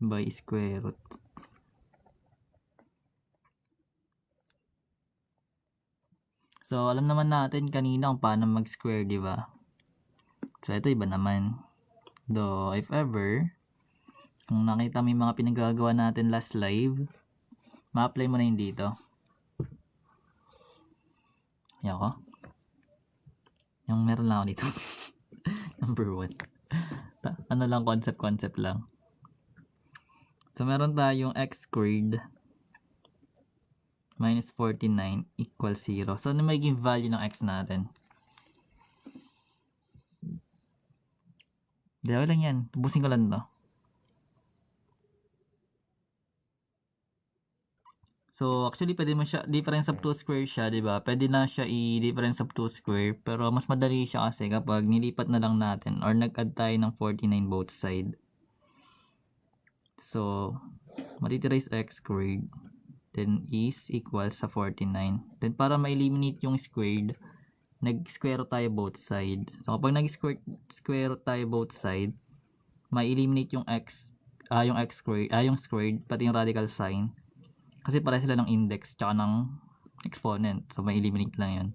by square root. So, alam naman natin kanina kung paano mag-square, di ba? So, ito iba naman. Though, if ever, kung nakita mo yung mga pinagagawa natin last live, ma-apply mo na yun dito. Yan ko. Yung meron lang ako dito. Number 1. Ano lang, concept lang. So, meron tayong x squared minus 49 equals 0. So, ano magiging value ng x natin? Dahil lang yan. Tubusin ko lang to. So, actually, pwede mo siya, difference of 2 square siya, di ba? Pwede na siya i-difference of 2 square, pero mas madali siya kasi kapag nilipat na lang natin or nag-add tayo ng 49 both side. So, matitira is x squared, then is equals sa 49. Then, para ma-eliminate yung squared, nag-square root tayo both side. So, kapag nag-square root tayo both side, ma-eliminate yung yung squared, pati yung radical sign. Kasi pare sila ng index tsaka ng exponent. So, may eliminate lang yun.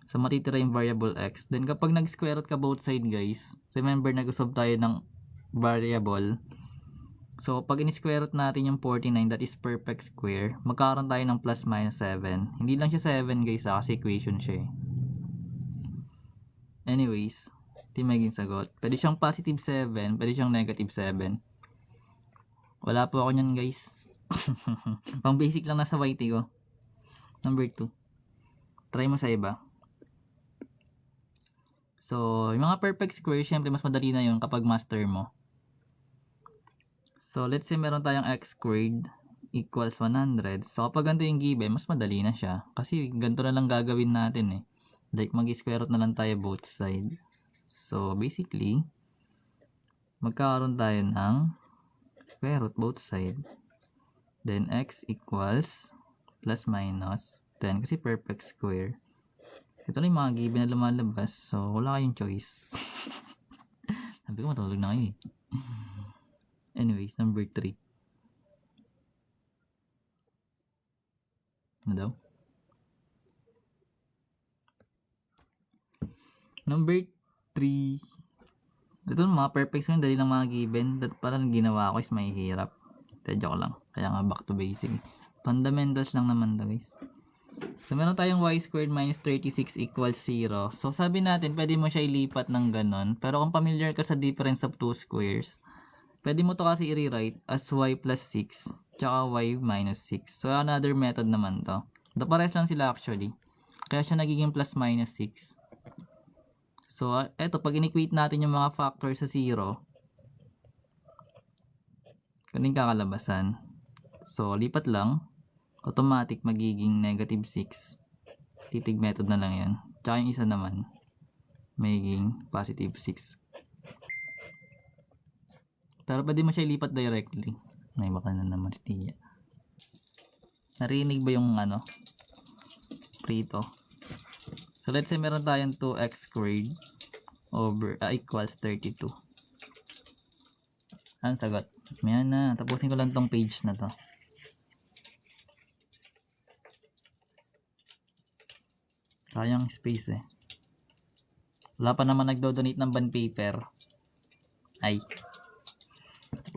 So, matitira yung variable x. Then, kapag nag-square root ka both side, guys, remember, nag-solve tayo ng variable. So, pag in-square root natin yung 49, that is perfect square, magkakaroon tayo ng plus minus 7. Hindi lang siya 7, guys, kasi equation siya. Anyways, ito yung magiging sagot. Pwede siyang positive 7, pwede siyang negative 7. Wala po ako nyan, guys. Pang basic lang nasa YT ko. Number 2. Try mo sa iba. So, yung mga perfect square, syempre mas madali na yun kapag master mo. So, let's say meron tayong x squared equals 100. So, kapag ganito yung given, mas madali na siya. Kasi ganito na lang gagawin natin eh. Like, mag-square root na lang tayo both side. So, basically, magkakaroon tayo ng square root both side. Then, x equals plus minus 10 kasi perfect square. Ito na yung mga given na lumalabas. So, wala kayong choice. Sabi ko, matulog na kayo eh. Anyways, number 3. Ano daw? Number 3. Ito mga perfect square, dali lang mga given. Parang ginawa ko is may hirap. Joke lang. Kaya nga back to basic. Fundamentals lang naman to, guys. So, meron tayong y squared minus 36 equals 0. So, sabi natin, pwede mo siya ilipat ng ganon. Pero kung familiar ka sa difference of 2 squares, pwede mo to kasi i-rewrite as y plus 6 tsaka y minus 6. So, another method naman to. Pares lang sila actually. Kaya siya nagiging plus minus 6. So, eto, pag in-equate natin yung mga factors sa 0, kaning kakalabasan. So, lipat lang. Automatic magiging negative 6. Titig method na lang yan. Tsaka yung isa naman, magiging positive 6. Pero pwede mo siya ilipat directly. May baka na naman si Tia. Narinig ba yung ano? Prito. So, let's say meron tayong 2x squared over equals 32. Ang sagot. Yan na. Tapusin ko lang tong page na to. Sayang space eh. Wala pa naman nagdo-donate ng bond paper. Ay.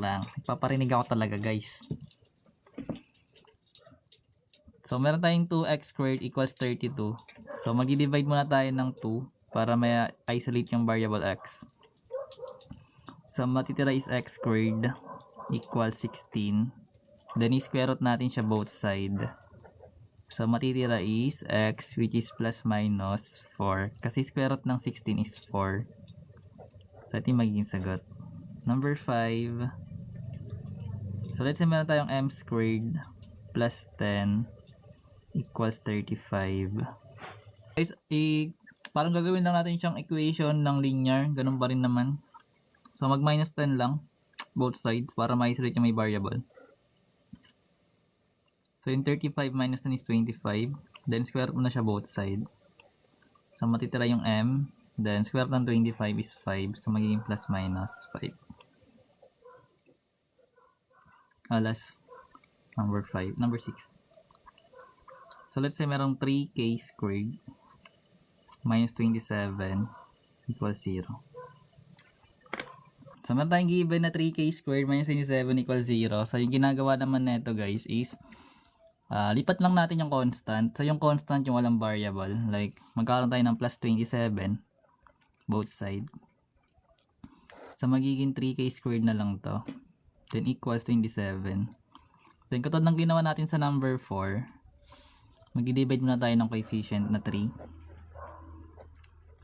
Lang. Ipaparinig ako talaga, guys. So, meron tayong 2x squared equals 32. So, mag-divide muna tayo ng 2 para may isolate yung variable x. So, matitira is x squared equals 16. Then, i-square root natin siya both side. So, matitira is x, which is plus minus 4. Kasi square root ng 16 is 4. So, ito yung magiging sagot. Number 5. So, let's say meron tayong m squared plus 10 equals 35. Guys, parang gagawin lang natin siyang equation ng linear. Ganun pa rin naman. So, mag-minus 10 lang. Both sides para ma-isolate yung may variable. So, yung 35 minus 10 is 25. Then, square root mo na siya both side. So, matitira yung m. Then, square root ng 25 is 5. So, magiging plus minus 5. Last, number 5. Number 6. So, let's say merong 3k squared minus 27 equals 0. So, meron tayong given na 3k squared minus 27 equals 0. So, yung ginagawa naman neto guys is lipat lang natin yung constant. So, yung constant yung walang variable. Like, magkaroon tayo ng plus 27 both side. So, magiging 3k squared na lang to. Then, equals 27. Then, katulad ng ginawa natin sa number 4, mag-divide muna tayo ng coefficient na 3.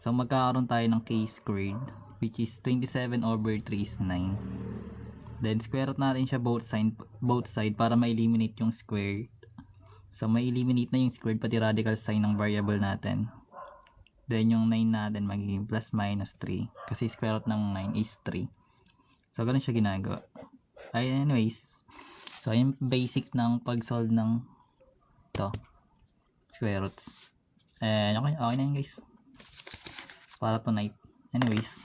So, magkakaroon tayo ng k squared, which is 27 over 3 is 9. Then, square root natin siya both side para ma-eliminate yung squared. So, ma-eliminate na yung squared pati radical sign ng variable natin. Then, yung 9 natin magiging plus minus 3. Kasi square root ng 9 is 3. So, ganun siya ginagawa. Anyways, so, yung basic ng pag-solve ng to square roots. And, okay na yun guys. Para tonight. Anyways,